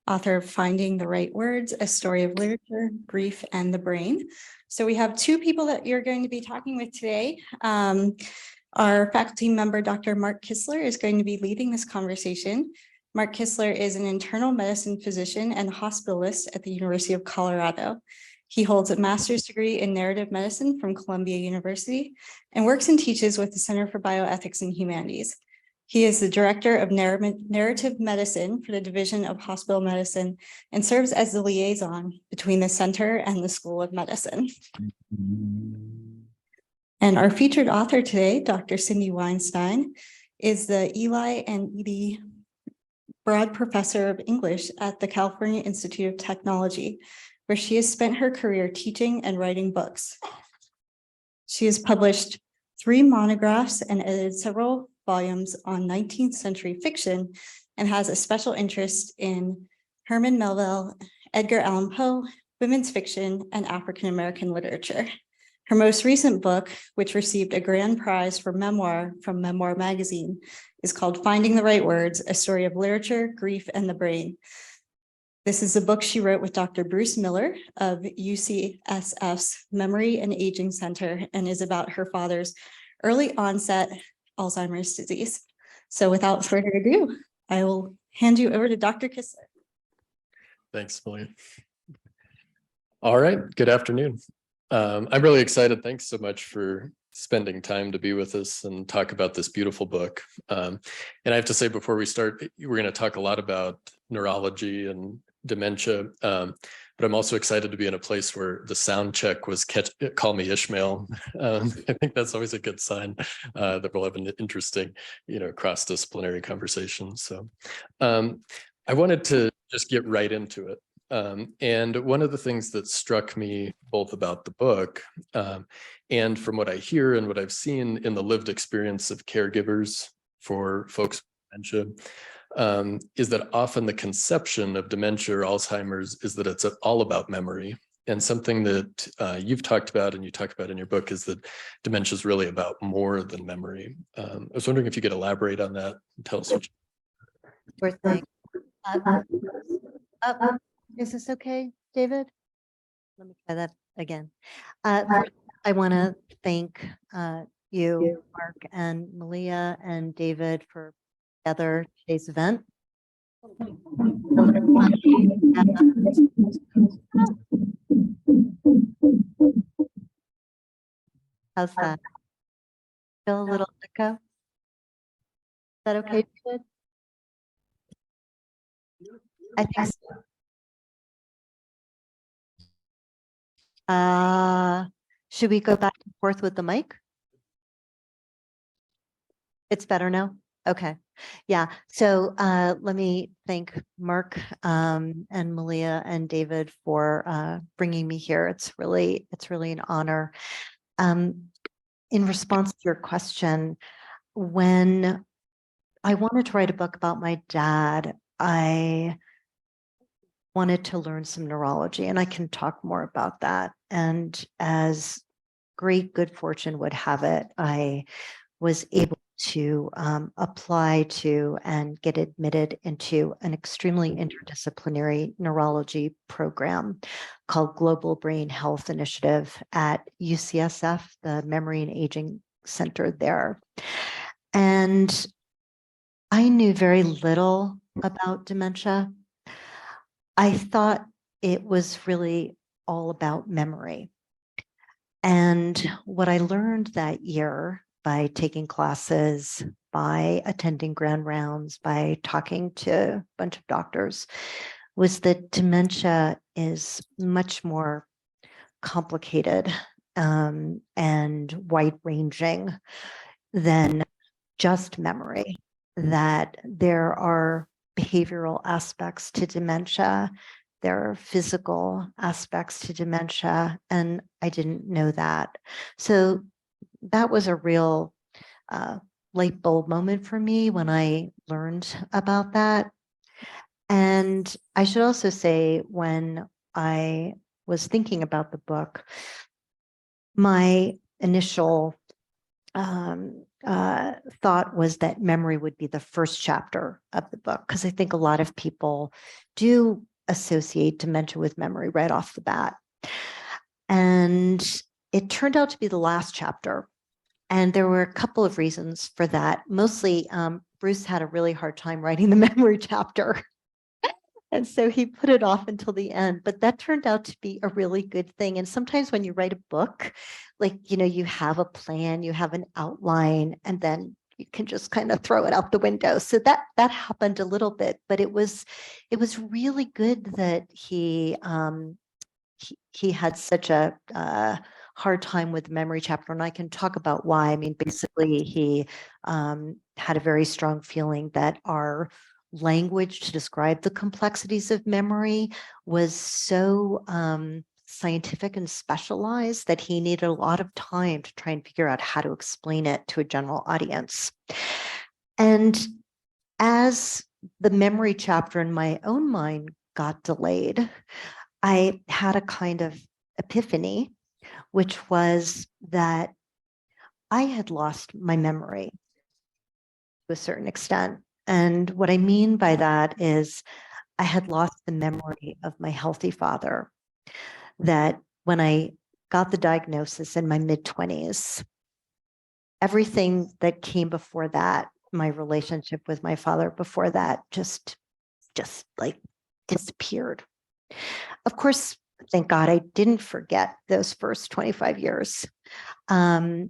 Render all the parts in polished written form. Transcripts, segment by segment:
author of Finding the Right Words, A Story of Literature, Grief, and the Brain. So we have two people that you're going to be talking with today. Our faculty member, Dr. Mark Kissler, is going to be leading this conversation. Mark Kissler is an internal medicine physician and hospitalist at the University of Colorado. He holds a master's degree in narrative medicine from Columbia University and works and teaches with the Center for Bioethics and Humanities. He is the director of narrative medicine for the Division of Hospital Medicine and serves as the liaison between the center and the School of Medicine. And our featured author today, Dr. Cindy Weinstein, is the Eli and Edythe Broad Professor of English at the California Institute of Technology, where she has spent her career teaching and writing books. She has published 3 monographs and edited several volumes on 19th century fiction and has a special interest in Herman Melville, Edgar Allan Poe, women's fiction, and African-American literature. Her most recent book, which received a grand prize for memoir from Memoir magazine, is called Finding the Right Words, A Story of Literature, Grief, and the Brain. This is a book she wrote with Dr. Bruce Miller of UCSF's Memory and Aging Center and is about her father's early onset Alzheimer's disease. So without further ado, I will hand you over to Dr. Kissler. Thanks, Malia. All right, good afternoon. I'm really excited. Thanks so much for spending time to be with us and talk about this beautiful book. And I have to say, before we start, we're going to talk a lot about neurology and dementia, but I'm also excited to be in a place where the sound check was Call Me Ishmael. I think that's always a good sign that we'll have an interesting, cross-disciplinary conversation. So I wanted to just get right into it. And one of the things that struck me both about the book and from what I hear and what I've seen in the lived experience of caregivers for folks with dementia is that often the conception of dementia or Alzheimer's is that it's all about memory. And something that you've talked about and you talk about in your book is that dementia is really about more than memory. I was wondering if you could elaborate on that and tell us what Sure thing. Is this okay, David? Let me try that again. First, I want to thank you, Mark and Malia and David for together today's event. How's that? Feel a little echo? Is that okay, David? I think so. Should we go back and forth with the mic? It's better now? Okay. Yeah. So let me thank Mark and Malia and David for bringing me here. It's really an honor. In response to your question, when I wanted to write a book about my dad, I wanted to learn some neurology, and I can talk more about that. And as great good fortune would have it, I was able to apply to and get admitted into an extremely interdisciplinary neurology program called Global Brain Health Initiative at UCSF, the Memory and Aging Center there. And I knew very little about dementia. I thought it was really all about memory. And what I learned that year by taking classes, by attending grand rounds, by talking to a bunch of doctors, was that dementia is much more complicated and wide-ranging than just memory, that there are behavioral aspects to dementia, there are physical aspects to dementia, and I didn't know that. So that was a real light bulb moment for me when I learned about that. And I should also say, when I was thinking about the book, my initial thought was that memory would be the first chapter of the book, because I think a lot of people do associate dementia with memory right off the bat. And it turned out to be the last chapter. And there were a couple of reasons for that. Mostly, Bruce had a really hard time writing the memory chapter. And so he put it off until the end, but that turned out to be a really good thing. And sometimes when you write a book, like, you have a plan, you have an outline, and then you can just kind of throw it out the window. So that happened a little bit, but it was really good that he had such a hard time with the memory chapter, and I can talk about why. I mean, basically, he had a very strong feeling that our language to describe the complexities of memory was so scientific and specialized that he needed a lot of time to try and figure out how to explain it to a general audience. And as the memory chapter in my own mind got delayed, I had a kind of epiphany, which was that I had lost my memory to a certain extent. And what I mean by that is I had lost the memory of my healthy father, that when I got the diagnosis in my mid-20s, everything that came before that, my relationship with my father before that, just like disappeared. Of course, thank God I didn't forget those first 25 years. And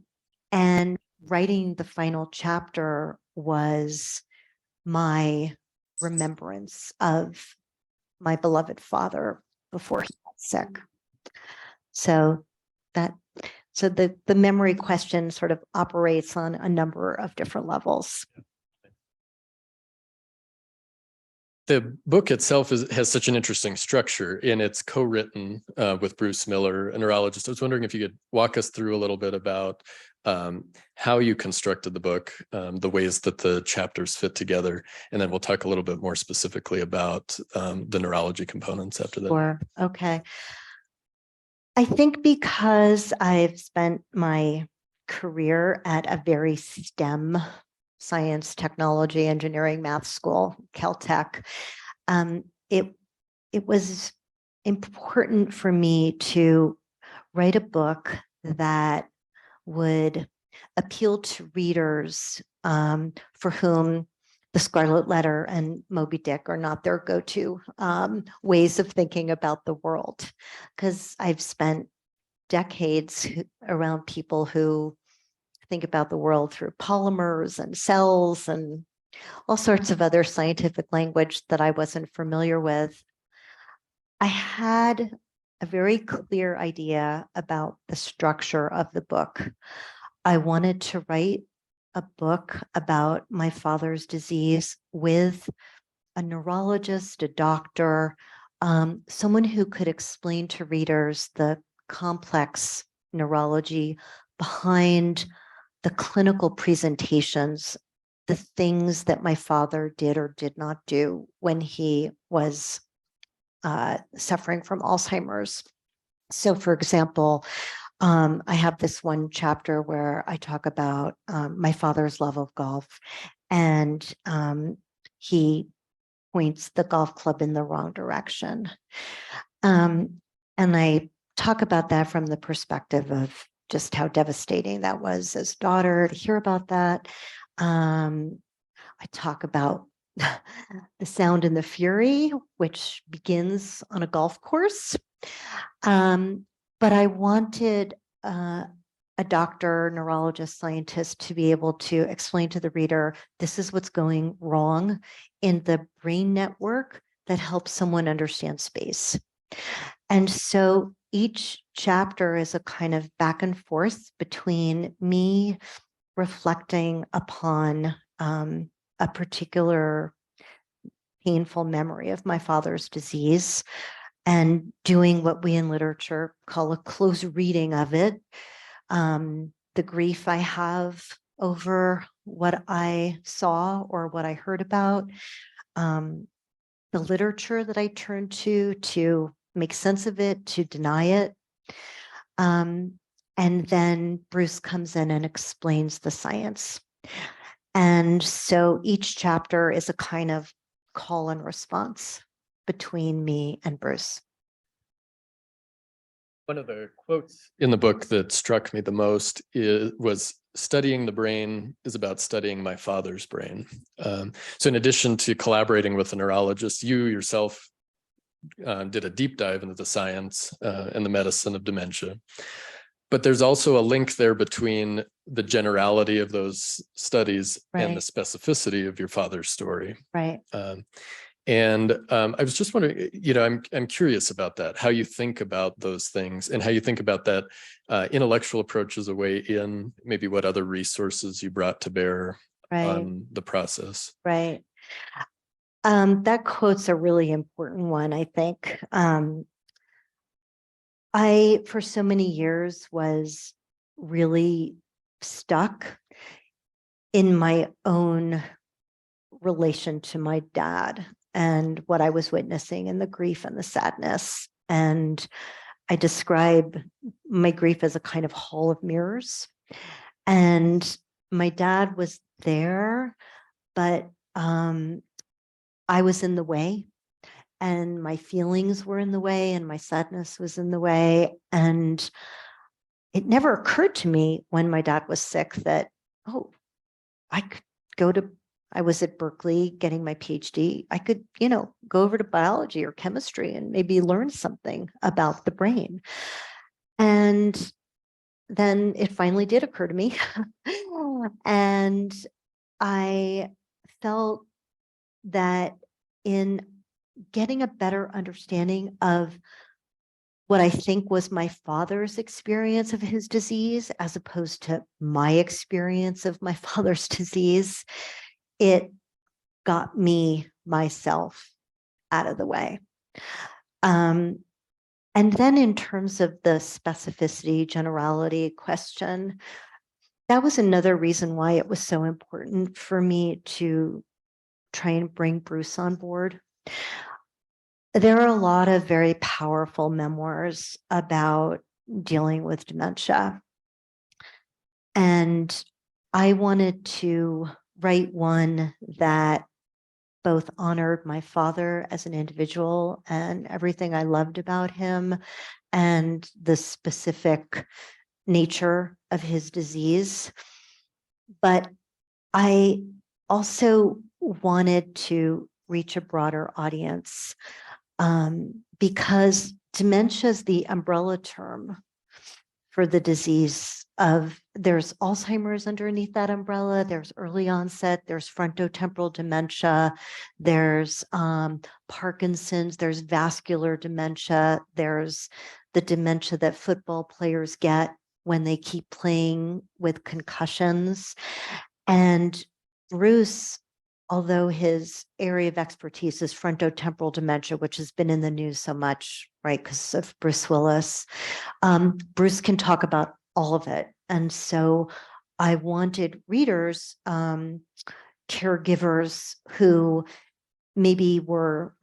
writing the final chapter was my remembrance of my beloved father before he got sick. So the memory question sort of operates on a number of different levels. The book itself has such an interesting structure, and it's co-written with Bruce Miller, a neurologist. I was wondering if you could walk us through a little bit about how you constructed the book, the ways that the chapters fit together, and then we'll talk a little bit more specifically about the neurology components after that. Sure. Okay. I think because I've spent my career at a very STEM, science, technology, engineering, math school, Caltech, it was important for me to write a book that would appeal to readers for whom the Scarlet Letter and Moby Dick are not their go-to ways of thinking about the world. Because I've spent decades around people who think about the world through polymers and cells and all sorts of other scientific language that I wasn't familiar with. I had a very clear idea about the structure of the book. I wanted to write a book about my father's disease with a neurologist, a doctor, someone who could explain to readers the complex neurology behind the clinical presentations, the things that my father did or did not do when he was suffering from Alzheimer's. So, for example, I have this one chapter where I talk about my father's love of golf, and he points the golf club in the wrong direction. And I talk about that from the perspective of just how devastating that was as a daughter to hear about that. I talk about the sound and the fury, which begins on a golf course. But I wanted a doctor, neurologist, scientist to be able to explain to the reader, this is what's going wrong in the brain network that helps someone understand space. And so each chapter is a kind of back and forth between me reflecting upon a particular painful memory of my father's disease and doing what we in literature call a close reading of it. The grief I have over what I saw or what I heard about, the literature that I turned to make sense of it, to deny it. And And then Bruce comes in and explains the science. And so each chapter is a kind of call and response between me and Bruce. One of the quotes in the book that struck me the most was studying the brain is about studying my father's brain. So in addition to collaborating with a neurologist, you yourself did a deep dive into the science and the medicine of dementia. But there's also a link there between the generality of those studies and the specificity of your father's story. Right. I was just wondering, I'm curious about that, how you think about those things and how you think about that intellectual approach as a way in, maybe what other resources you brought to bear on the process. Right. That quote's a really important one, I think. I, for so many years, was really stuck in my own relation to my dad and what I was witnessing and the grief and the sadness. And I describe my grief as a kind of hall of mirrors. And my dad was there, but I was in the way. And my feelings were in the way, and my sadness was in the way. And it never occurred to me when my dad was sick that, oh, I was at Berkeley getting my PhD. I could, go over to biology or chemistry and maybe learn something about the brain. And then it finally did occur to me. And I felt that in getting a better understanding of what I think was my father's experience of his disease, as opposed to my experience of my father's disease, it got me myself out of the way. And then in terms of the specificity, generality question, that was another reason why it was so important for me to try and bring Bruce on board. There are a lot of very powerful memoirs about dealing with dementia. And I wanted to write one that both honored my father as an individual and everything I loved about him and the specific nature of his disease. But I also wanted to reach a broader audience because dementia is the umbrella term for the disease of, there's Alzheimer's underneath that umbrella, there's early onset, there's frontotemporal dementia, there's Parkinson's, there's vascular dementia, there's the dementia that football players get when they keep playing with concussions. And Bruce, although his area of expertise is frontotemporal dementia, which has been in the news so much, right, because of Bruce Willis, Bruce can talk about all of it. And so I wanted readers, caregivers who maybe were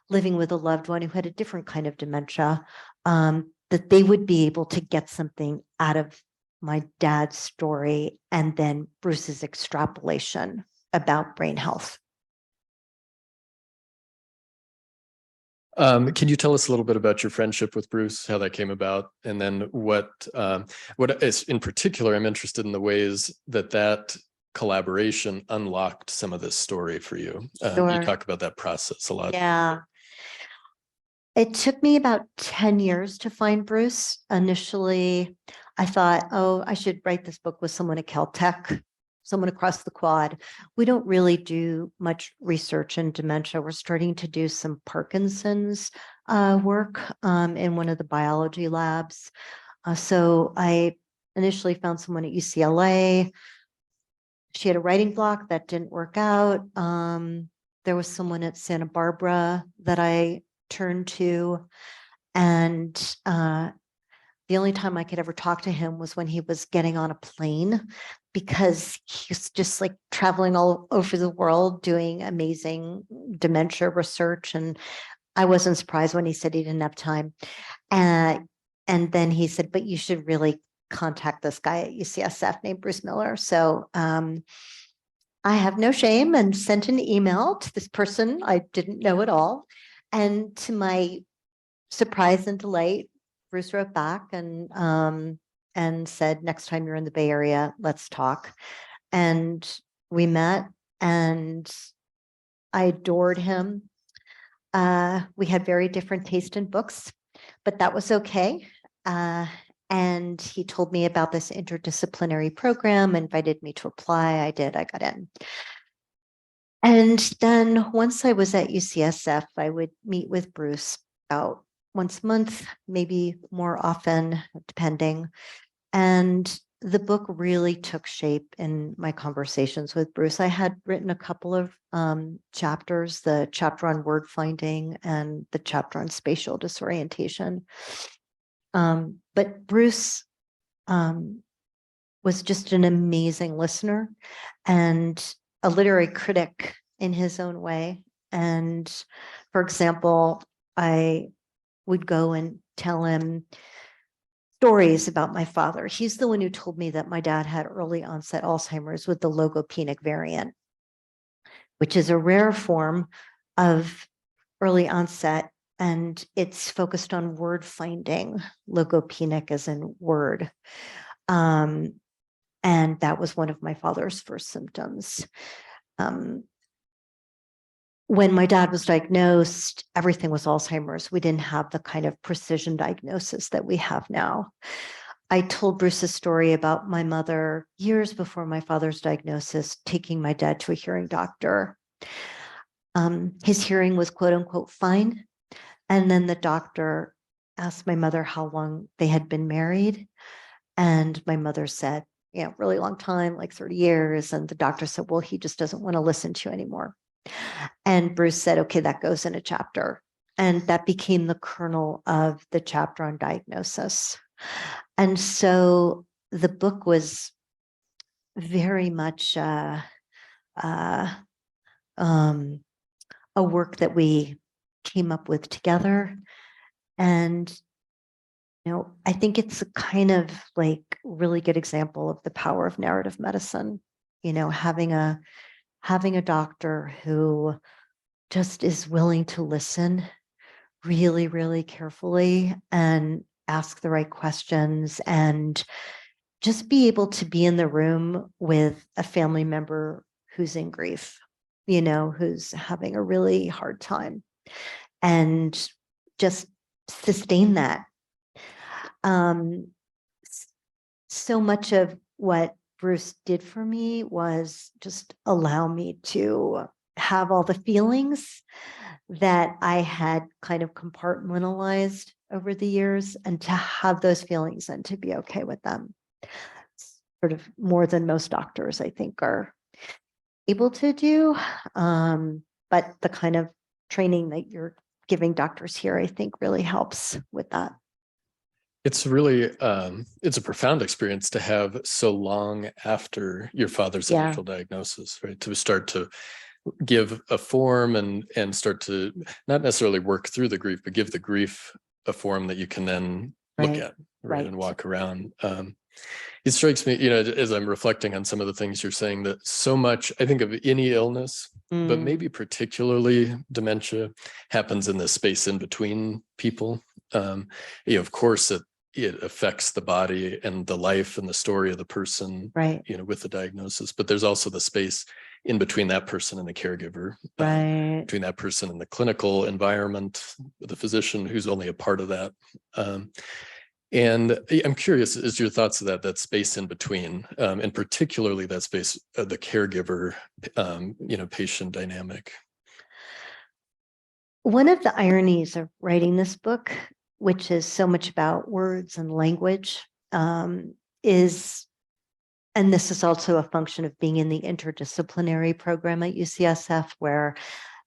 living with a loved one who had a different kind of dementia, that they would be able to get something out of my dad's story and then Bruce's extrapolation about brain health. Can you tell us a little bit about your friendship with Bruce, how that came about, and then what is in particular, I'm interested in the ways that collaboration unlocked some of this story for you. Sure. You talk about that process a lot. Yeah. It took me about 10 years to find Bruce. Initially, I thought, oh, I should write this book with someone at Caltech, someone across the quad. We don't really do much research in dementia. We're starting to do some Parkinson's work in one of the biology labs. So I initially found someone at UCLA. She had a writing block that didn't work out. There was someone at Santa Barbara that I turned to, and the only time I could ever talk to him was when he was getting on a plane, because he's just like traveling all over the world doing amazing dementia research. And I wasn't surprised when he said he didn't have time. and then he said, but you should really contact this guy at UCSF named Bruce Miller. So I have no shame and sent an email to this person I didn't know at all. And to my surprise and delight, Bruce wrote back and said, next time you're in the Bay Area, let's talk. And we met, and I adored him. We had very different taste in books, but that was okay. And he told me about this interdisciplinary program, invited me to apply. I did, I got in. And then once I was at UCSF, I would meet with Bruce about once a month, maybe more often, depending. And the book really took shape in my conversations with Bruce. I had written a couple of chapters, the chapter on word finding and the chapter on spatial disorientation. But Bruce was just an amazing listener and a literary critic in his own way. And for example, I would go and tell him stories about my father. He's the one who told me that my dad had early onset Alzheimer's with the logopenic variant, which is a rare form of early onset, and it's focused on word finding, logopenic as in word. And that was one of my father's first symptoms. When my dad was diagnosed, everything was Alzheimer's. We didn't have the kind of precision diagnosis that we have now. I told Bruce a story about my mother years before my father's diagnosis, taking my dad to a hearing doctor. His hearing was quote unquote fine. And then the doctor asked my mother how long they had been married. And my mother said, yeah, really long time, like 30 years. And the doctor said, well, he just doesn't want to listen to you anymore. And Bruce said, okay, that goes in a chapter. And that became the kernel of the chapter on diagnosis. And so the book was very much a work that we came up with together. And, you know, I think it's a kind of like really good example of the power of narrative medicine, you know, having a doctor who just is willing to listen really, really carefully and ask the right questions and just be able to be in the room with a family member who's in grief, you know, who's having a really hard time, and just sustain that. So much of what Bruce did for me was just allow me to have all the feelings that I had kind of compartmentalized over the years, and to have those feelings and to be okay with them. Sort of more than most doctors, I think, are able to do. But the kind of training that you're giving doctors here, I think, really helps with that. It's really, it's a profound experience to have so long after your father's initial diagnosis, right? To start to give a form and start to not necessarily work through the grief, but give the grief a form that you can then look at, right, and walk around. It strikes me, you know, as I'm reflecting on some of the things you're saying, that so much, I think, of any illness, but maybe particularly dementia, happens in the space in between people. You know, of course, it affects the body and the life and the story of the person, right, you know, with the diagnosis, but there's also the space in between that person and the caregiver, right, between that person and the clinical environment, the physician who's only a part of that. And I'm curious, is your thoughts of that space in between, and particularly that space of the caregiver, you know, patient dynamic? One of the ironies of writing this book, which is so much about words and language, is, and this is also a function of being in the interdisciplinary program at UCSF, where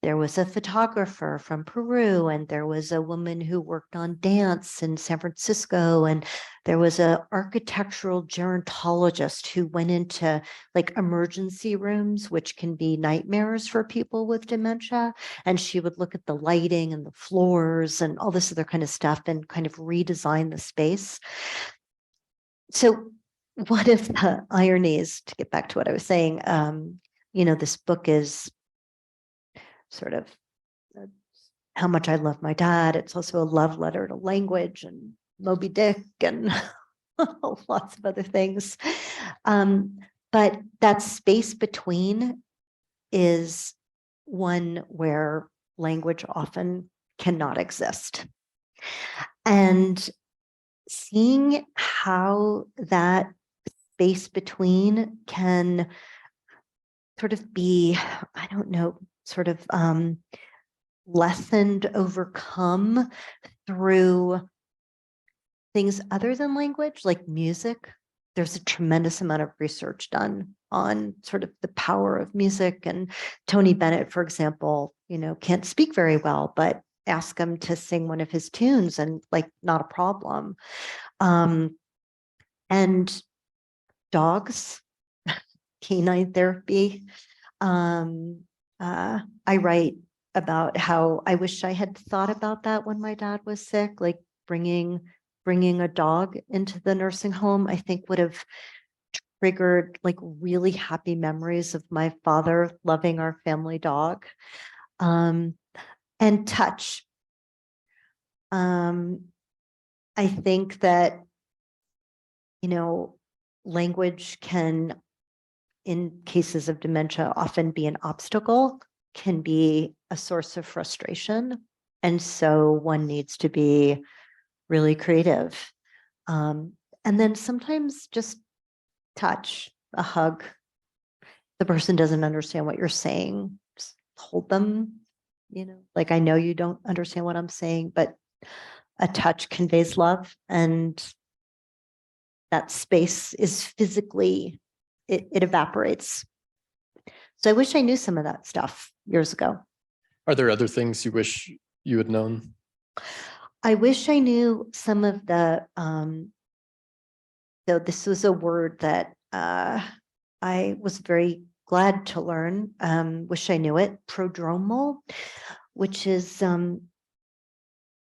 there was a photographer from Peru, and there was a woman who worked on dance in San Francisco, and there was an architectural gerontologist who went into like emergency rooms, which can be nightmares for people with dementia. And she would look at the lighting and the floors and all this other kind of stuff and kind of redesign the space. So one of the ironies, to get back to what I was saying, this book is sort of how much I love my dad. It's also a love letter to language and Moby Dick and lots of other things. But that space between is one where language often cannot exist. And seeing how that space between can sort of be, I don't know, sort of lessened, overcome through things other than language, like music. There's a tremendous amount of research done on sort of the power of music. And Tony Bennett, for example, can't speak very well, but ask him to sing one of his tunes and like not a problem. And dogs, canine therapy. I write about how I wish I had thought about that when my dad was sick, like bringing a dog into the nursing home, I think would have triggered like really happy memories of my father loving our family dog. And touch. I think that, language can, in cases of dementia, often be an obstacle, can be a source of frustration. And so one needs to be really creative. And then sometimes just touch, a hug. The person doesn't understand what you're saying, just hold them, like I know you don't understand what I'm saying, but a touch conveys love, and that space is physically, it evaporates. So I wish I knew some of that stuff years ago. Are there other things you wish you had known? I wish I knew some of the, so this was a word that I was very glad to learn, wish I knew it, prodromal, which is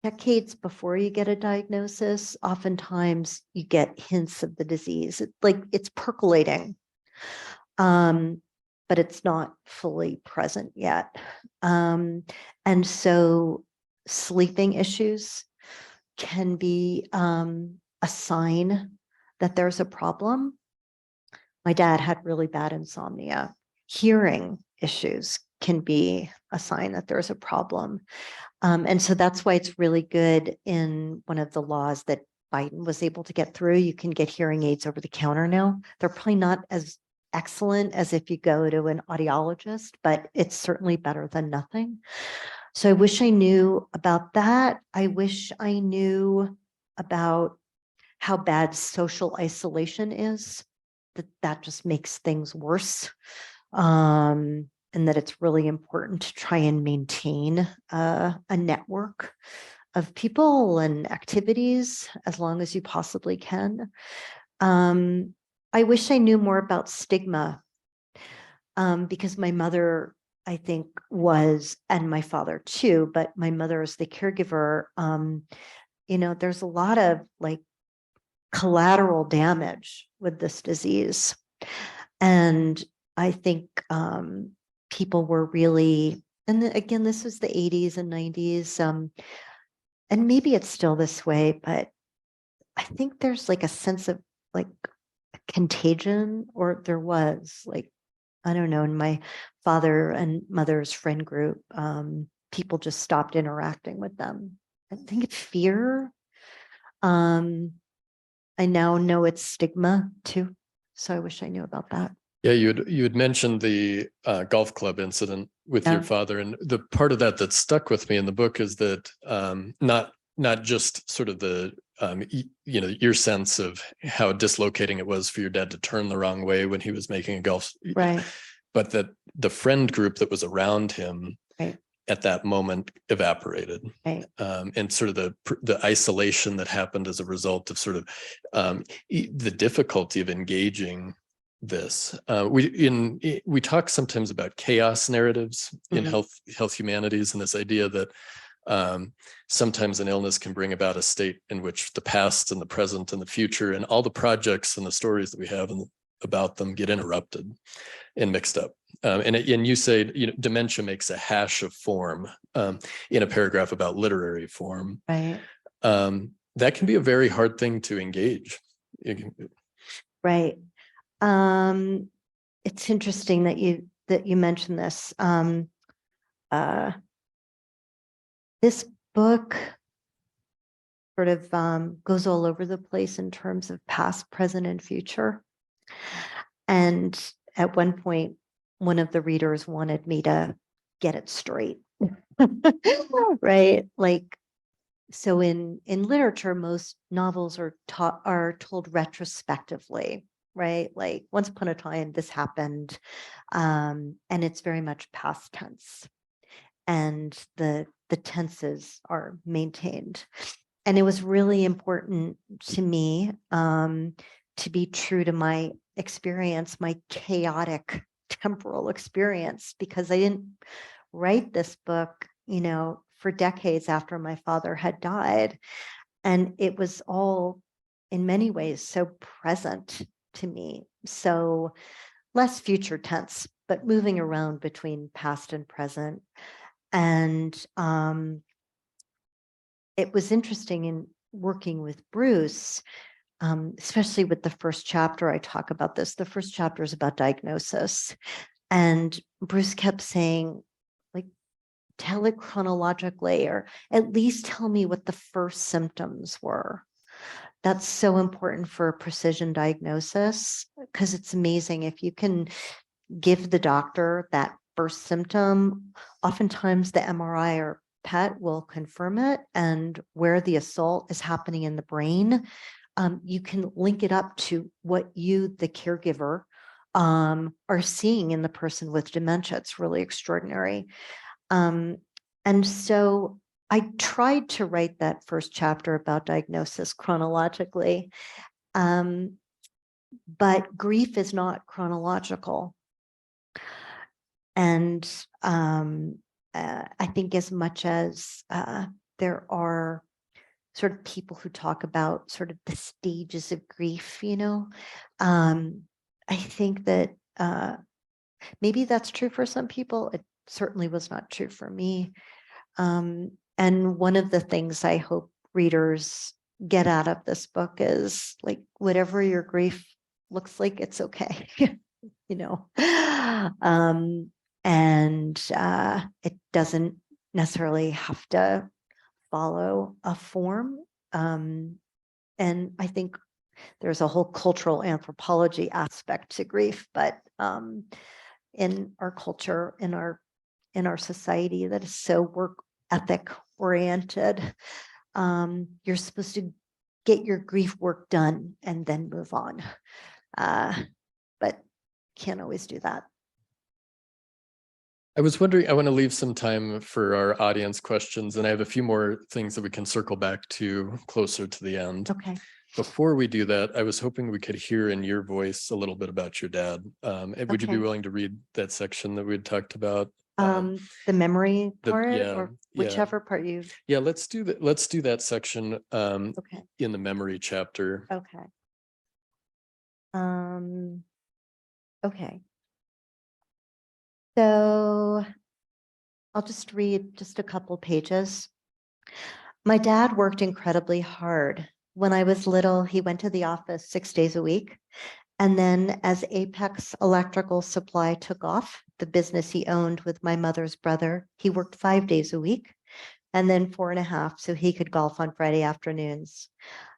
decades before you get a diagnosis. Oftentimes you get hints of the disease. It's percolating, but it's not fully present yet. And so sleeping issues can be a sign that there's a problem. My dad had really bad insomnia. Hearing issues can be a sign that there's a problem. And so that's why it's really good in one of the laws that Biden was able to get through. You can get hearing aids over the counter now. They're probably not as excellent as if you go to an audiologist, but it's certainly better than nothing. So I wish I knew about that. I wish I knew about how bad social isolation is, that just makes things worse. And that it's really important to try and maintain a network of people and activities as long as you possibly can. I wish I knew more about stigma, because my mother, I think, was, and my father too, but my mother is the caregiver. There's a lot of like collateral damage with this disease. And I think people were really, and again, this was the 80s and 90s, and maybe it's still this way, but I think there's like a sense of like contagion, or there was, like, I don't know, in my father and mother's friend group, people just stopped interacting with them. I think it's fear. I now know it's stigma too, so I wish I knew about that. Yeah, you had mentioned the golf club incident with your father, and the part of that stuck with me in the book is that not just sort of the your sense of how dislocating it was for your dad to turn the wrong way when he was making a golf, right, but that the friend group that was around him Right. at that moment evaporated. Right. And sort of the isolation that happened as a result of sort of the difficulty of engaging this. We talk sometimes about chaos narratives in health humanities, and this idea that sometimes an illness can bring about a state in which the past and the present and the future and all the projects and the stories that we have about them get interrupted and mixed up. And you say, dementia makes a hash of form in a paragraph about literary form. Right. That can be a very hard thing to engage. Right. It's interesting that you mentioned this. This book sort of goes all over the place in terms of past, present, and future. And at one point, one of the readers wanted me to get it straight. Right? Like, so in literature, most novels are told retrospectively, right? Like, once upon a time, this happened, and it's very much past tense, and the tenses are maintained. And it was really important to me to be true to my experience, my chaotic temporal experience, because I didn't write this book, for decades after my father had died. And it was all in many ways so present to me. So less future tense, but moving around between past and present. And it was interesting in working with Bruce, especially with the first chapter. I talk about this. The first chapter is about diagnosis. And Bruce kept saying, like, tell it chronologically, or at least tell me what the first symptoms were. That's so important for a precision diagnosis, because it's amazing if you can give the doctor that first symptom. Oftentimes the MRI or PET will confirm it, and where the assault is happening in the brain, you can link it up to what you, the caregiver, are seeing in the person with dementia. It's really extraordinary. And so I tried to write that first chapter about diagnosis chronologically, but grief is not chronological. And I think as much as there are sort of people who talk about sort of the stages of grief, I think that maybe that's true for some people. It certainly was not true for me. And one of the things I hope readers get out of this book is, like, whatever your grief looks like, it's okay. And it doesn't necessarily have to follow a form. And I think there's a whole cultural anthropology aspect to grief, but in our culture, in our society that is so work ethic oriented, you're supposed to get your grief work done and then move on. But can't always do that. I was wondering, I want to leave some time for our audience questions, and I have a few more things that we can circle back to closer to the end. Okay. Before we do that, I was hoping we could hear in your voice a little bit about your dad. Would you be willing to read that section that we had talked about? The memory part, or whichever part you. Yeah, let's do that. Let's do that section Okay. in the memory chapter. Okay. Okay. So I'll just read just a couple pages. My dad worked incredibly hard. When I was little, he went to the office 6 days a week. And then as Apex Electrical Supply took off, the business he owned with my mother's brother, he worked 5 days a week, and then 4.5 so he could golf on Friday afternoons.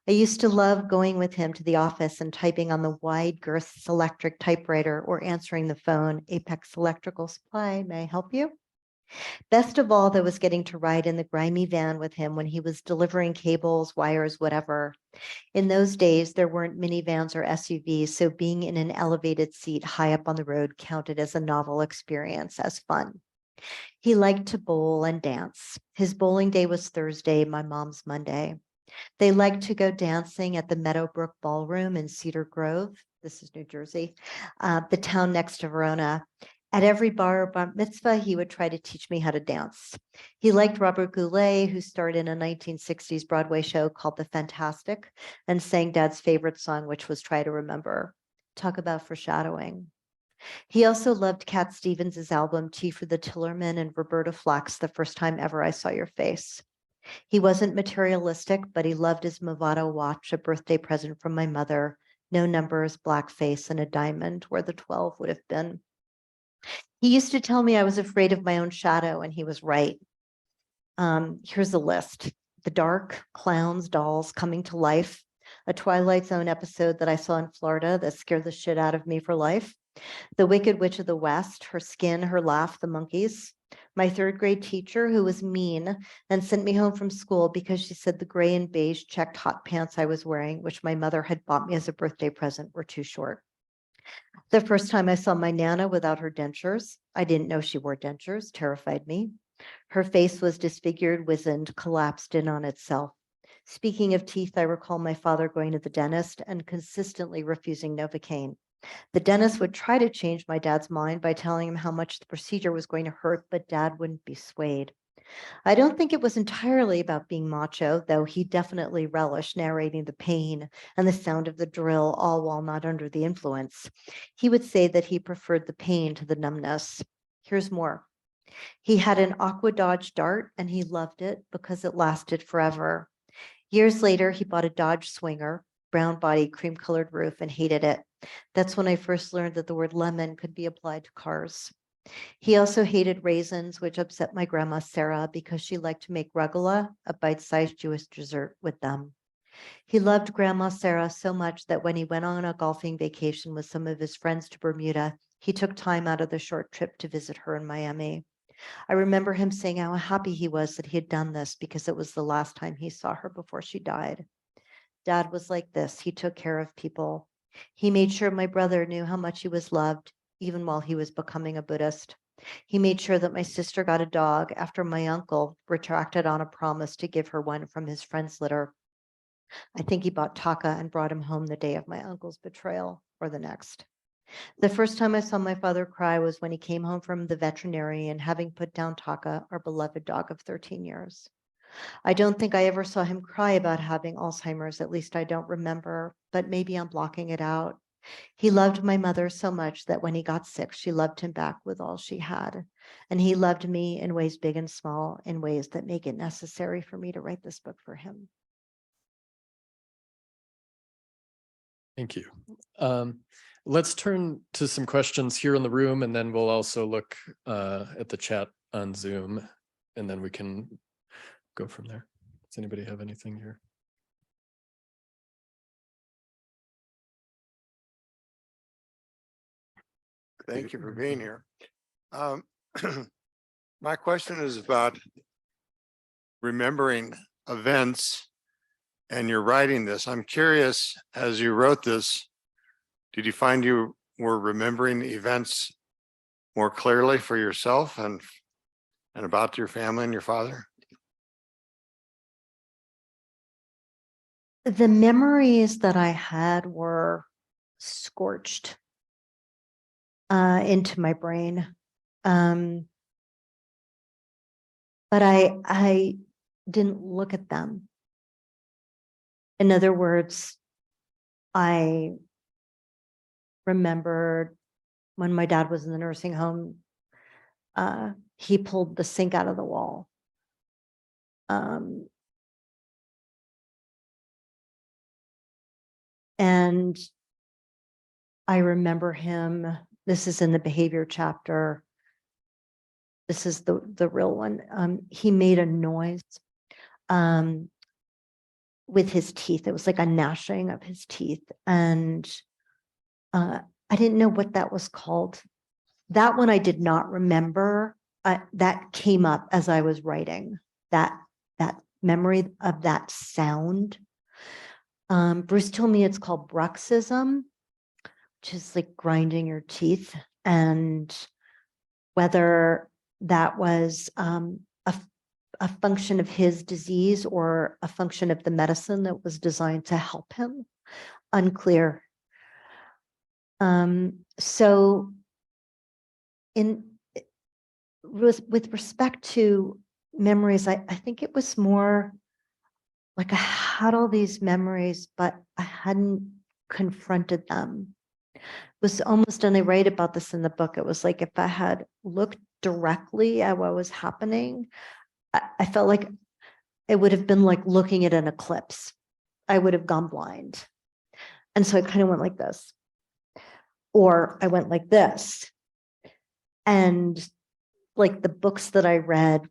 I used to love going with him to the office and typing on the wide girth electric typewriter or answering the phone. Apex Electrical Supply, may I help you? Best of all, there was getting to ride in the grimy van with him when he was delivering cables, wires, whatever. In those days, there weren't minivans or SUVs, so being in an elevated seat high up on the road counted as a novel experience, as fun. He liked to bowl and dance. His bowling day was Thursday, my mom's Monday. They liked to go dancing at the Meadowbrook Ballroom in Cedar Grove. This is New Jersey, the town next to Verona. At every bar or bar mitzvah, he would try to teach me how to dance. He liked Robert Goulet, who starred in a 1960s Broadway show called The Fantastic, and sang Dad's favorite song, which was Try to Remember. Talk about foreshadowing. He also loved Cat Stevens' album Tea for the Tillerman and Roberta Flack's The First Time Ever I Saw Your Face. He wasn't materialistic, but he loved his Movado watch, a birthday present from my mother, no numbers, black face, and a diamond where the 12 would have been. He used to tell me I was afraid of my own shadow, and he was right. Here's a list: The Dark, Clowns, Dolls, Coming to Life, a Twilight Zone episode that I saw in Florida that scared the shit out of me for life, The Wicked Witch of the West, Her Skin, Her Laugh, The Monkeys, my third grade teacher who was mean and sent me home from school because she said the gray and beige checked hot pants I was wearing, which my mother had bought me as a birthday present, were too short. The first time I saw my Nana without her dentures, I didn't know she wore dentures, terrified me. Her face was disfigured, wizened, collapsed in on itself. Speaking of teeth, I recall my father going to the dentist and consistently refusing Novocaine. The dentist would try to change my dad's mind by telling him how much the procedure was going to hurt, but Dad wouldn't be swayed. I don't think it was entirely about being macho, though he definitely relished narrating the pain and the sound of the drill, all while not under the influence. He would say that he preferred the pain to the numbness. Here's more. He had an Aqua Dodge Dart, and he loved it because it lasted forever. Years later, he bought a Dodge Swinger, brown body, cream-colored roof, and hated it. That's when I first learned that the word lemon could be applied to cars. He also hated raisins, which upset my grandma Sarah because she liked to make rugula, a bite-sized Jewish dessert, with them. He loved Grandma Sarah so much that when he went on a golfing vacation with some of his friends to Bermuda, he took time out of the short trip to visit her in Miami. I remember him saying how happy he was that he had done this because it was the last time he saw her before she died. Dad was like this. He took care of people. He made sure my brother knew how much he was loved, even while he was becoming a Buddhist. He made sure that my sister got a dog after my uncle retracted on a promise to give her one from his friend's litter. I think he bought Taka and brought him home the day of my uncle's betrayal, or the next. The first time I saw my father cry was when he came home from the veterinarian, having put down Taka, our beloved dog of 13 years. I don't think I ever saw him cry about having Alzheimer's, at least I don't remember, but maybe I'm blocking it out. He loved my mother so much that when he got sick, she loved him back with all she had. And he loved me in ways big and small, in ways that make it necessary for me to write this book for him. Thank you. Let's turn to some questions here in the room, and then we'll also look at the chat on Zoom, and then we can go from there. Does anybody have anything here? Thank you for being here. My question is about remembering events, and you're writing this. I'm curious, as you wrote this, did you find you were remembering events more clearly for yourself and about your family and your father? The memories that I had were scorched into my brain. But I didn't look at them. In other words, I remembered when my dad was in the nursing home, he pulled the sink out of the wall. And I remember him, this is in the behavior chapter. This is the real one. He made a noise with his teeth. It was like a gnashing of his teeth. And I didn't know what that was called. That one I did not remember. That came up as I was writing, that memory of that sound. Bruce told me it's called bruxism, which is like grinding your teeth, and whether that was a function of his disease or a function of the medicine that was designed to help him. Unclear. So with respect to memories, I think it was more like I had all these memories, but I hadn't confronted them. It was almost, and I write about this in the book, it was like if I had looked directly at what was happening, I felt like it would have been like looking at an eclipse. I would have gone blind. And so I kind of went like this, or I went like this. And like the books that I read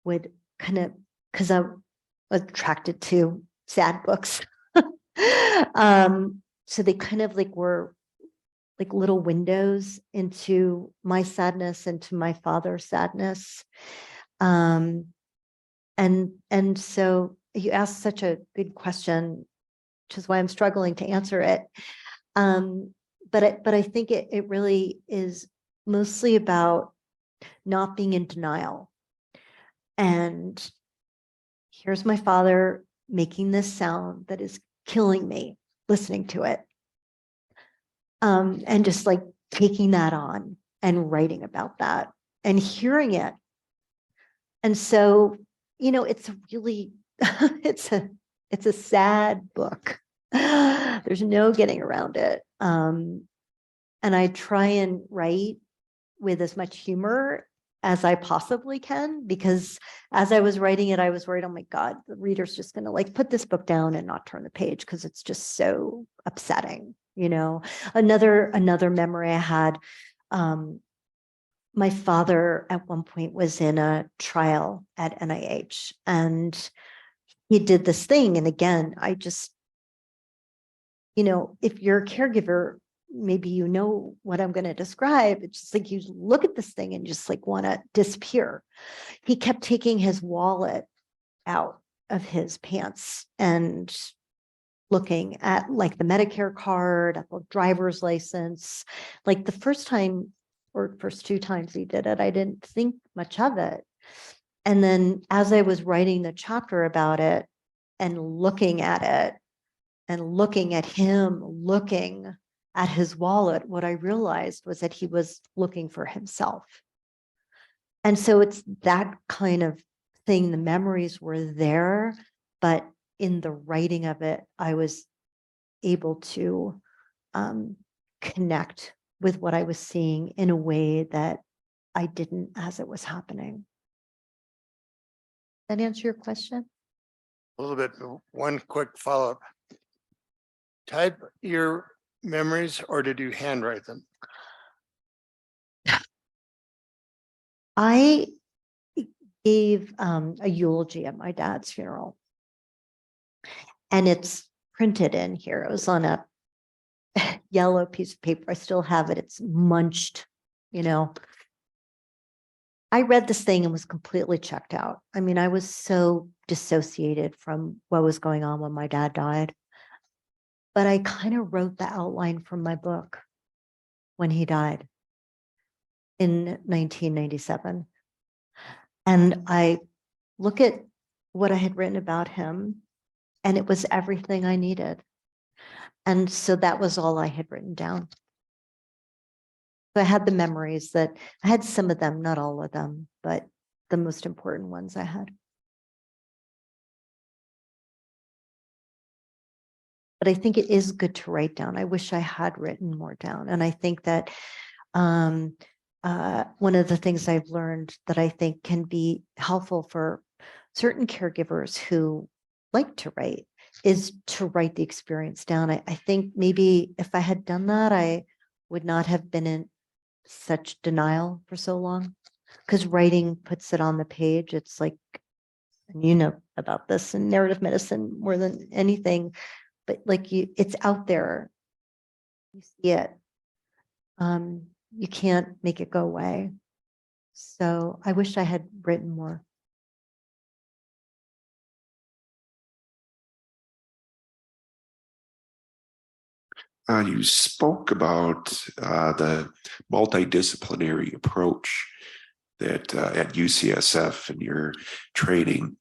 would kind of, because I was attracted to sad books. So they kind of like were like little windows into my sadness, into my father's sadness. And so you asked such a good question, which is why I'm struggling to answer it. But I think it really is mostly about not being in denial. And here's my father making this sound that is killing me, listening to it. And just like taking that on and writing about that and hearing it. And so, it's really, it's a sad book. There's no getting around it. And I try and write with as much humor as I possibly can, because as I was writing it, I was worried, oh my God, the reader's just going to like put this book down and not turn the page because it's just so upsetting. Another memory I had, my father at one point was in a trial at NIH and he did this thing. And again, I just, if you're a caregiver, maybe you know what I'm going to describe. It's just like you look at this thing and just like want to disappear. He kept taking his wallet out of his pants and looking at like the Medicare card, at the driver's license. Like the first time or first two times he did it, I didn't think much of it. And then as I was writing the chapter about it and looking at it and looking at him, looking at his wallet, what I realized was that he was looking for himself. And so it's that kind of thing. The memories were there, but in the writing of it, I was able to connect with what I was seeing in a way that I didn't as it was happening. That answer your question? A little bit, one quick follow-up. Type your memories or did you handwrite them? I gave a eulogy at my dad's funeral. And it's printed in here. It was on a yellow piece of paper. I still have it. It's munched, I read this thing and was completely checked out. I mean, I was so dissociated from what was going on when my dad died. But I kind of wrote the outline from my book when he died in 1997. And I look at what I had written about him, and it was everything I needed. And so that was all I had written down. So I had the memories that I had, some of them, not all of them, but the most important ones I had. But I think it is good to write down. I wish I had written more down. And I think that one of the things I've learned that I think can be helpful for certain caregivers who like to write is to write the experience down. I think maybe if I had done that, I would not have been in such denial for so long, because writing puts it on the page. It's like, and you know about this in narrative medicine more than anything, but like it's out there. You see it. You can't make it go away. So I wish I had written more. You spoke about the multidisciplinary approach that at UCSF and your training.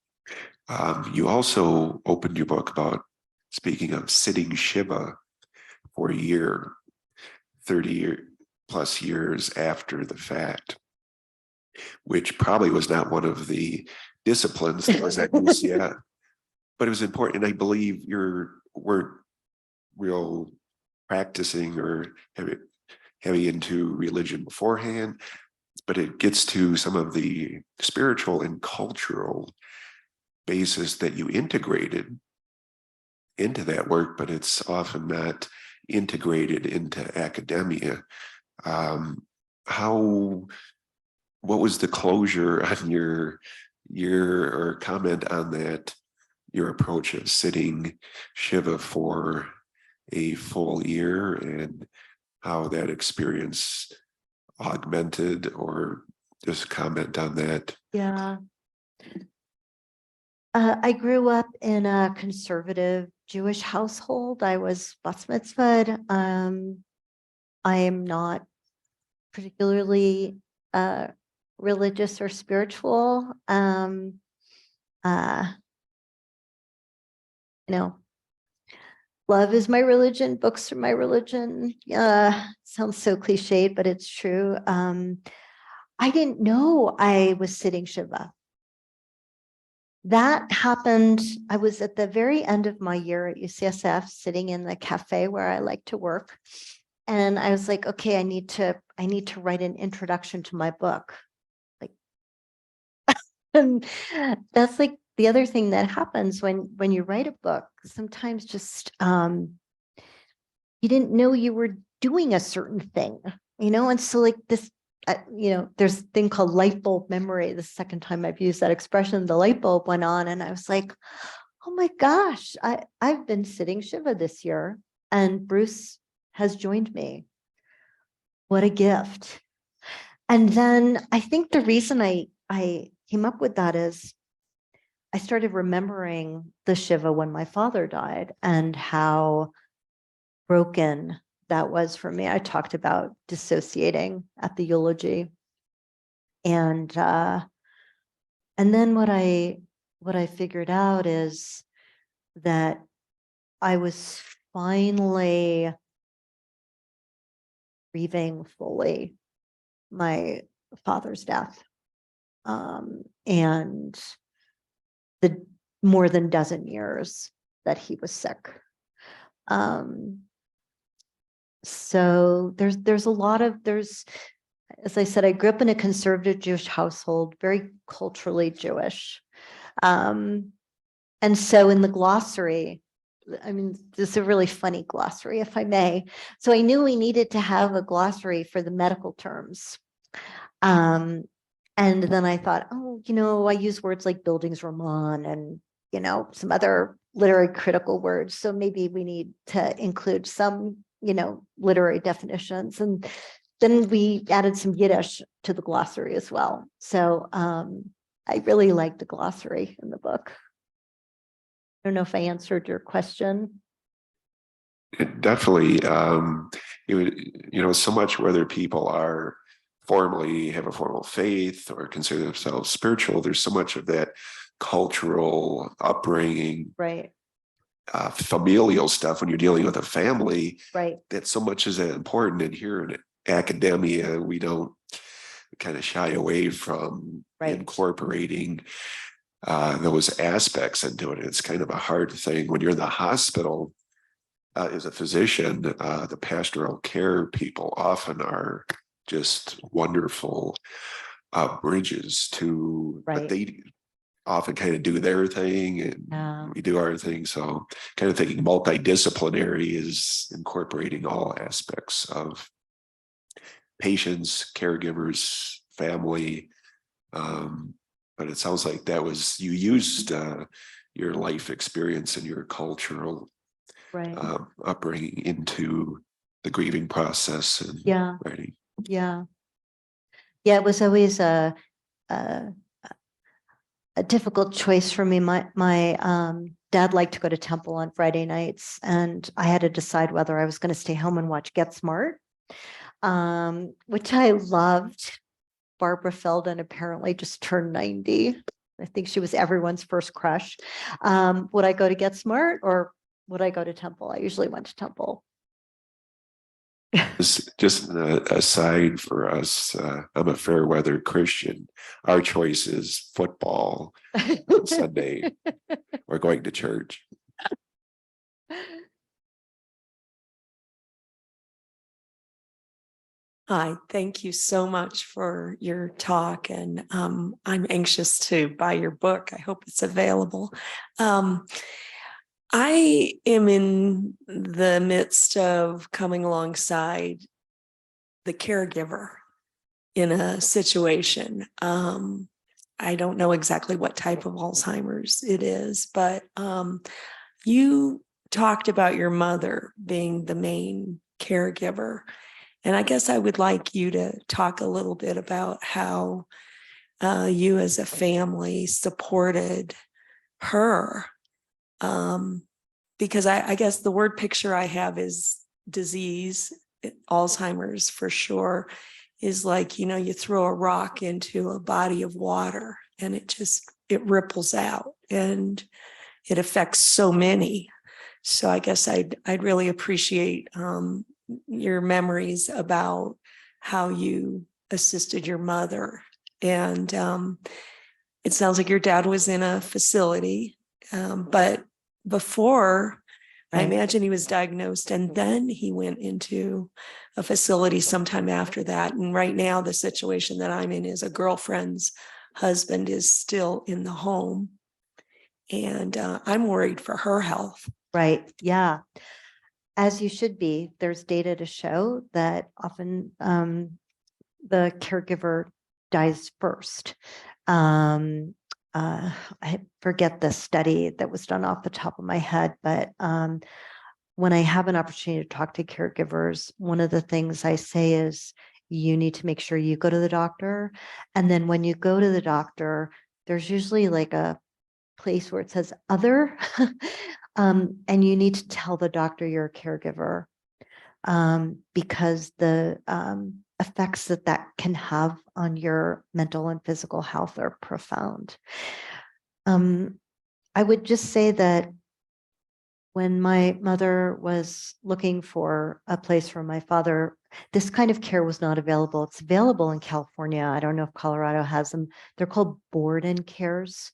You also opened your book about speaking of sitting Shiva for a year, 30 plus years after the fact, which probably was not one of the disciplines that was at UCSF, but it was important. And I believe you weren't real practicing or heavy into religion beforehand, but it gets to some of the spiritual and cultural basis that you integrated into that work, but it's often not integrated into academia. What was the closure on your or comment on that, your approach of sitting Shiva for a full year, and how that experience augmented, or just comment on that? Yeah. I grew up in a conservative Jewish household. I was bat mitzvahed. I am not particularly religious or spiritual. Love is my religion, books are my religion. Sounds so cliched, but it's true. I didn't know I was sitting Shiva. That happened, I was at the very end of my year at UCSF, sitting in the cafe where I like to work. And I was like, okay, I need to write an introduction to my book. Like, and that's like the other thing that happens when you write a book. Sometimes just you didn't know you were doing a certain thing, and so like this, there's a thing called light bulb memory. The second time I've used that expression, the light bulb went on, and I was like, oh my gosh, I've been sitting Shiva this year, and Bruce has joined me. What a gift. And then I think the reason I came up with that is I started remembering the Shiva when my father died and how broken that was for me. I talked about dissociating at the eulogy. And then what I figured out is that I was finally grieving fully my father's death, and the more than dozen years that he was sick. So there's a lot of, as I said, I grew up in a conservative Jewish household, very culturally Jewish. And so in the glossary, this is a really funny glossary, if I may. So I knew we needed to have a glossary for the medical terms. And then I thought, I use words like Bildungsroman and, some other literary critical words. So maybe we need to include some, literary definitions. And then we added some Yiddish to the glossary as well. So I really liked the glossary in the book. I don't know if I answered your question. It definitely, so much whether people are have a formal faith or consider themselves spiritual, there's so much of that cultural upbringing, right? Familial stuff when you're dealing with a family, right? That so much is important. And here in academia, we don't kind of shy away from incorporating those aspects into it. It's kind of a hard thing when you're in the hospital. As a physician, the pastoral care people often are just wonderful bridges to, but they often kind of do their thing and we do our thing. So kind of thinking multidisciplinary is incorporating all aspects of patients, caregivers, family. But it sounds like you used your life experience and your cultural upbringing into the grieving process and writing. Yeah, it was always a difficult choice for me. My dad liked to go to temple on Friday nights, and I had to decide whether I was going to stay home and watch Get Smart, which I loved. Barbara Feldon apparently just turned 90. I think she was everyone's first crush. Would I go to Get Smart or would I go to Temple? I usually went to Temple. Just an aside for us, I'm a fair weather Christian. Our choice is football on Sunday. We're going to church. Hi, thank you so much for your talk, and I'm anxious to buy your book. I hope it's available. I am in the midst of coming alongside the caregiver in a situation. I don't know exactly what type of Alzheimer's it is, but you talked about your mother being the main caregiver. And I guess I would like you to talk a little bit about how you as a family supported her. Because I guess the word picture I have is disease, Alzheimer's for sure, is like, you throw a rock into a body of water and it ripples out and it affects so many. So I guess I'd really appreciate your memories about how you assisted your mother. And it sounds like your dad was in a facility, but before, I imagine he was diagnosed and then he went into a facility sometime after that. And right now, the situation that I'm in is a girlfriend's husband is still in the home. And I'm worried for her health. Right. Yeah. As you should be. There's data to show that often the caregiver dies first. I forget the study that was done off the top of my head, but when I have an opportunity to talk to caregivers, one of the things I say is you need to make sure you go to the doctor. And then when you go to the doctor, there's usually like a place where it says other, and you need to tell the doctor you're a caregiver, because the effects that can have on your mental and physical health are profound. I would just say that when my mother was looking for a place for my father, this kind of care was not available. It's available in California. I don't know if Colorado has them. They're called board-in cares.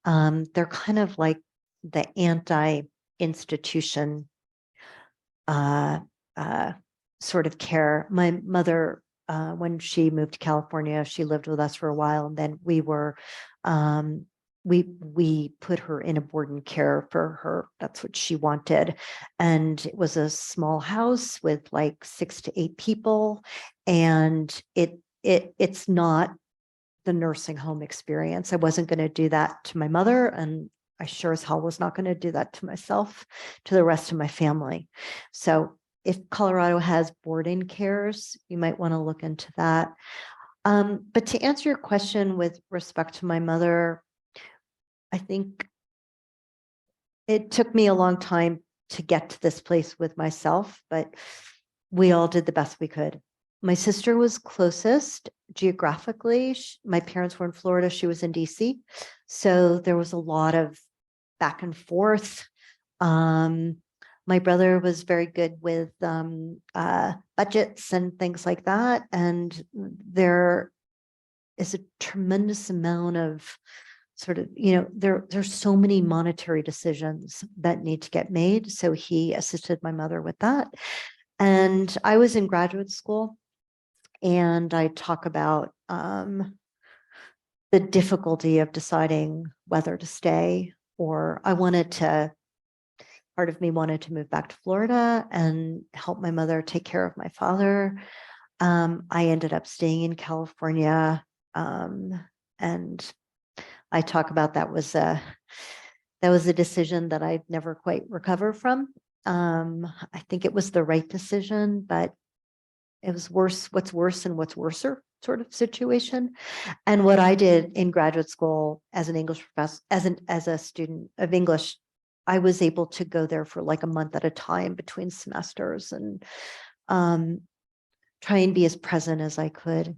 They're kind of like the anti-institution sort of care. My mother, when she moved to California, she lived with us for a while, and then we were we put her in a board-in care for her. That's what she wanted. And it was a small house with like 6 to 8 people. And it's not the nursing home experience. I wasn't going to do that to my mother. And I sure as hell was not going to do that to myself, to the rest of my family. So if Colorado has board-in cares, you might want to look into that. But to answer your question with respect to my mother, I think it took me a long time to get to this place with myself, but we all did the best we could. My sister was closest geographically. My parents were in Florida. She was in DC. So there was a lot of back and forth. My brother was very good with budgets and things like that. And there is a tremendous amount of sort of, there's so many monetary decisions that need to get made. So he assisted my mother with that. And I was in graduate school, and I talk about the difficulty of deciding whether to stay, or part of me wanted to move back to Florida and help my mother take care of my father. I ended up staying in California, and I talk about that was a decision that I'd never quite recover from. I think it was the right decision, but it was what's worse and what's worser sort of situation. And what I did in graduate school as an English professor, as a student of English, I was able to go there for like a month at a time between semesters and try and be as present as I could.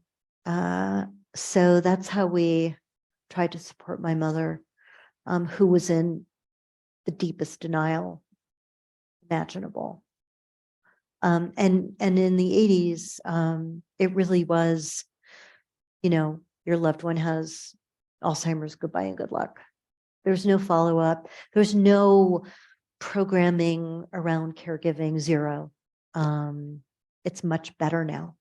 so that's how we tried to support my mother, who was in the deepest denial imaginable. And in the 80s, it really was, your loved one has Alzheimer's, goodbye and good luck. There's no follow-up. There's no programming around caregiving, zero. It's much better now.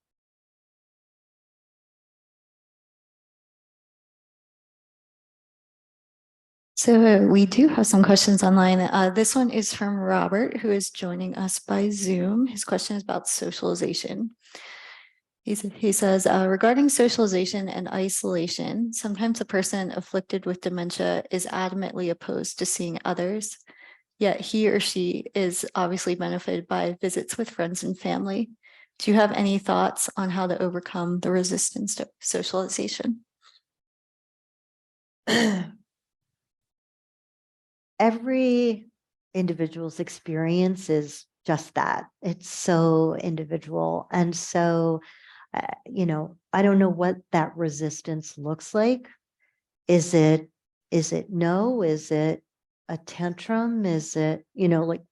So we do have some questions online. This one is from Robert, who is joining us by Zoom. His question is about socialization. He says, regarding socialization and isolation, sometimes a person afflicted with dementia is adamantly opposed to seeing others, yet he or she is obviously benefited by visits with friends and family. Do you have any thoughts on how to overcome the resistance to socialization? Every individual's experience is just that. It's so individual. And so, I don't know what that resistance looks like. Is it no? Is it a tantrum? Is it, like,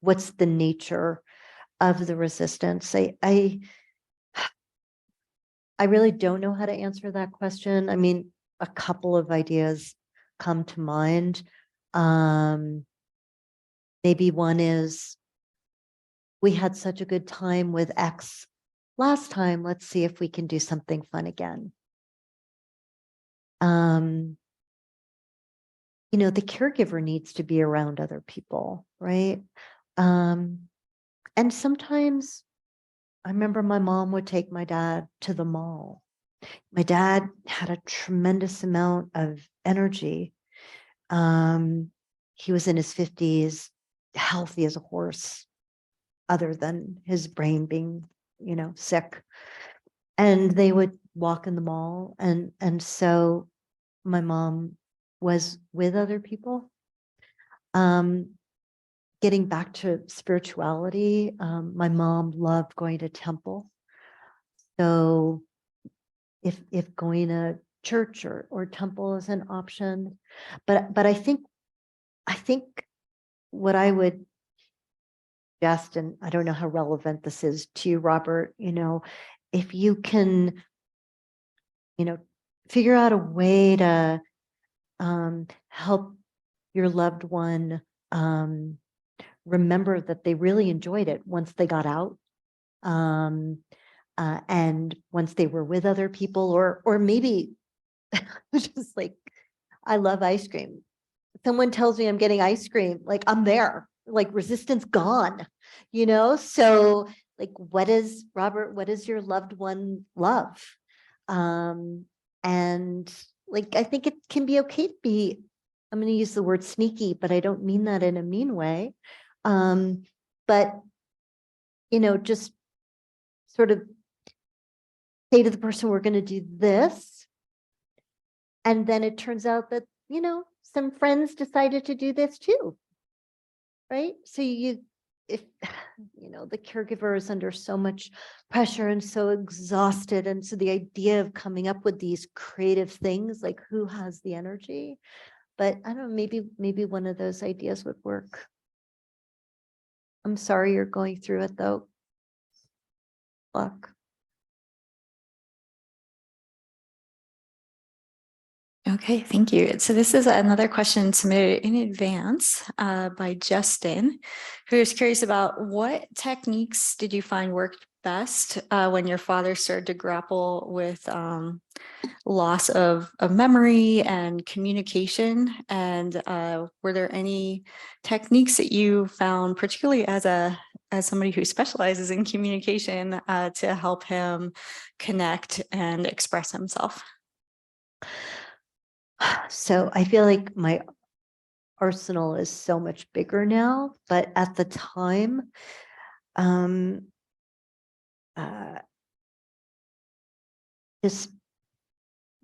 what's the nature of the resistance? I really don't know how to answer that question. I mean, a couple of ideas come to mind. Maybe one is, we had such a good time with X last time. Let's see if we can do something fun again. The caregiver needs to be around other people, right? And sometimes I remember my mom would take my dad to the mall. My dad had a tremendous amount of energy. He was in his 50s, healthy as a horse, other than his brain being, sick. And they would walk in the mall. And so my mom was with other people. Getting back to spirituality, my mom loved going to temple. So if going to church or temple is an option, but I think what I would suggest, and I don't know how relevant this is to you, Robert, if you can, figure out a way to help your loved one remember that they really enjoyed it once they got out, and once they were with other people, or maybe just like, I love ice cream. Someone tells me I'm getting ice cream, like, I'm there, like, resistance gone, so like, what does your loved one love? And like, I think it can be okay to be, I'm going to use the word sneaky, but I don't mean that in a mean way. But, just sort of say to the person, we're going to do this. And then it turns out that, some friends decided to do this too. Right. So if the caregiver is under so much pressure and so exhausted. And so the idea of coming up with these creative things, like, who has the energy? But I don't know, maybe one of those ideas would work. I'm sorry you're going through it though. Luck. Okay, thank you. So this is another question submitted in advance by Justin, who is curious about what techniques did you find worked best when your father started to grapple with loss of memory and communication, and were there any techniques that you found, particularly as somebody who specializes in communication, to help him connect and express himself? So I feel like my arsenal is so much bigger now, but at the time, just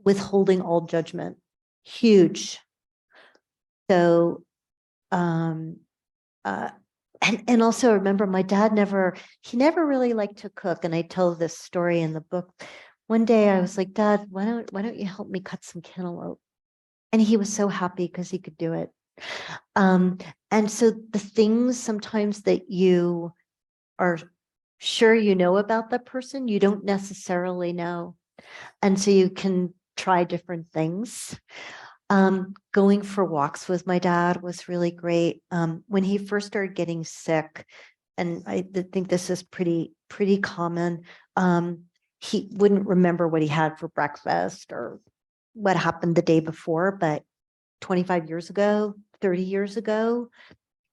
withholding all judgment, huge. So, and also remember, my dad never really liked to cook. And I tell this story in the book one day I was like, Dad, why don't you help me cut some cantaloupe? And he was so happy because he could do it. And so the things sometimes that you are sure you know about the person, you don't necessarily know. And so you can try different things. Going for walks with my dad was really great. When he first started getting sick, and I think this is pretty common, he wouldn't remember what he had for breakfast or what happened the day before, but 25 years ago, 30 years ago,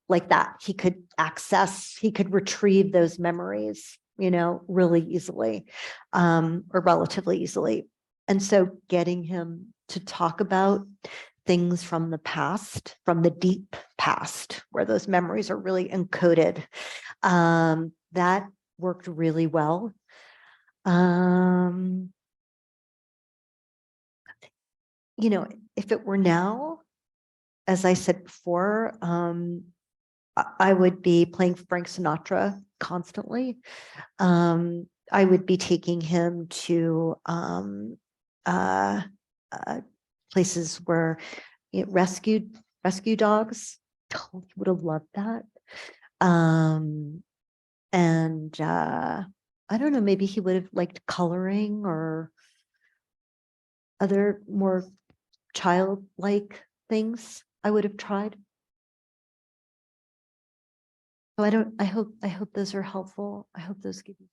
like that, he could retrieve those memories, really easily, or relatively easily. And so getting him to talk about things from the past, from the deep past, where those memories are really encoded, that worked really well. If it were now, as I said before, I would be playing Frank Sinatra constantly. I would be taking him to places where rescue dogs. Oh, he would have loved that. And I don't know, maybe he would have liked coloring or other more childlike things I would have tried. So I hope those are helpful. I hope those give you.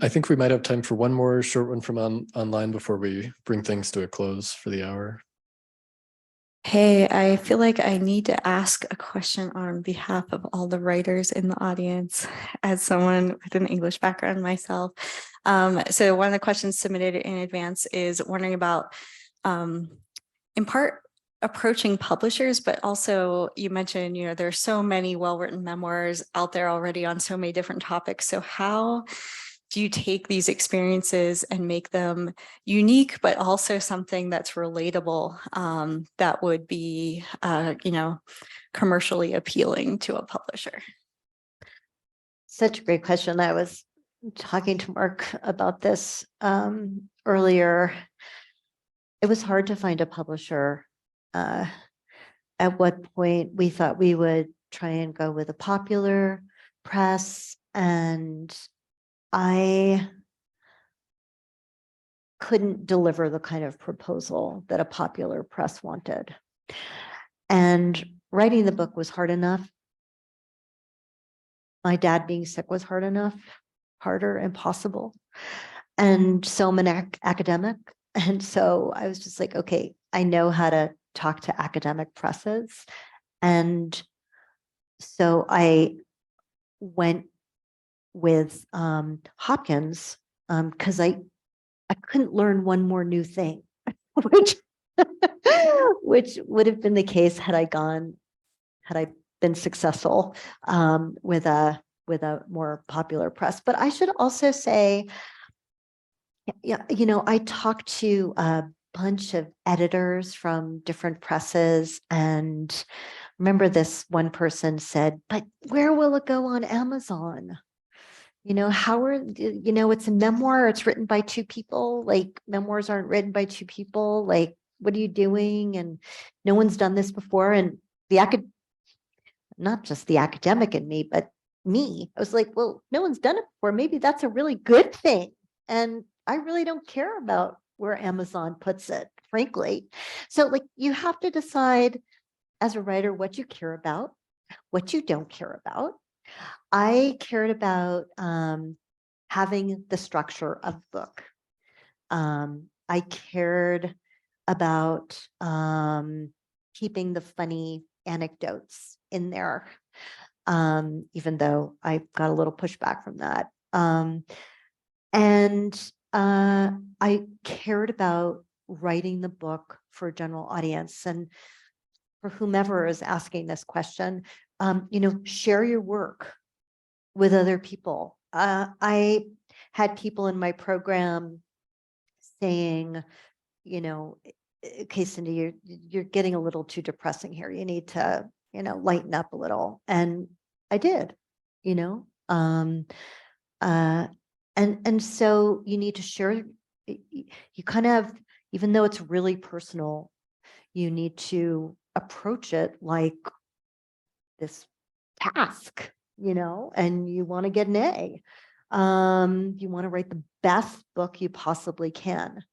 I think we might have time for one more short one from online before we bring things to a close for the hour. Hey, I feel like I need to ask a question on behalf of all the writers in the audience, as someone with an English background myself. So one of the questions submitted in advance is wondering about, in part, approaching publishers, but also you mentioned, there are so many well-written memoirs out there already on so many different topics. So how do you take these experiences and make them unique, but also something that's relatable, that would be, commercially appealing to a publisher? Such a great question. I was talking to Mark about this earlier. It was hard to find a publisher. At what point we thought we would try and go with a popular press, and I couldn't deliver the kind of proposal that a popular press wanted. And writing the book was hard enough. My dad being sick was hard enough, harder, impossible. And so I'm an academic. And so I was just like, okay, I know how to talk to academic presses. And so I went with Hopkins because I couldn't learn one more new thing, which would have been the case had I been successful with a more popular press. But I should also say, I talked to a bunch of editors from different presses, and remember this one person said, but where will it go on Amazon? How are, it's a memoir, it's written by two people, like memoirs aren't written by two people, like, what are you doing? And no one's done this before. And not just the academic in me, but me, I was like, well, no one's done it before. Maybe that's a really good thing. And I really don't care about where Amazon puts it, frankly. So like, you have to decide as a writer what you care about, what you don't care about. I cared about having the structure of the book. I cared about keeping the funny anecdotes in there, even though I got a little pushback from that. And I cared about writing the book for a general audience. And for whomever is asking this question, share your work with other people. I had people in my program saying, okay, Cindy, you're getting a little too depressing here. You need to, lighten up a little. And I did, And so you need to share, you kind of, even though it's really personal, you need to approach it like this task, and you want to get an A. You want to write the best book you possibly can.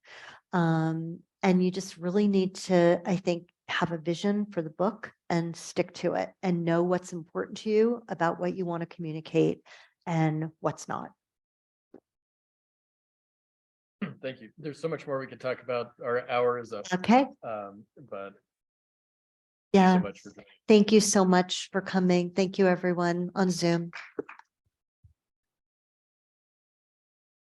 And you just really need to, I think, have a vision for the book and stick to it and know what's important to you about what you want to communicate and what's not. Thank you. There's so much more we could talk about. Our hour is up. Okay. But thank you Yeah. so much for joining. Thank you so much for coming. Thank you, everyone on Zoom.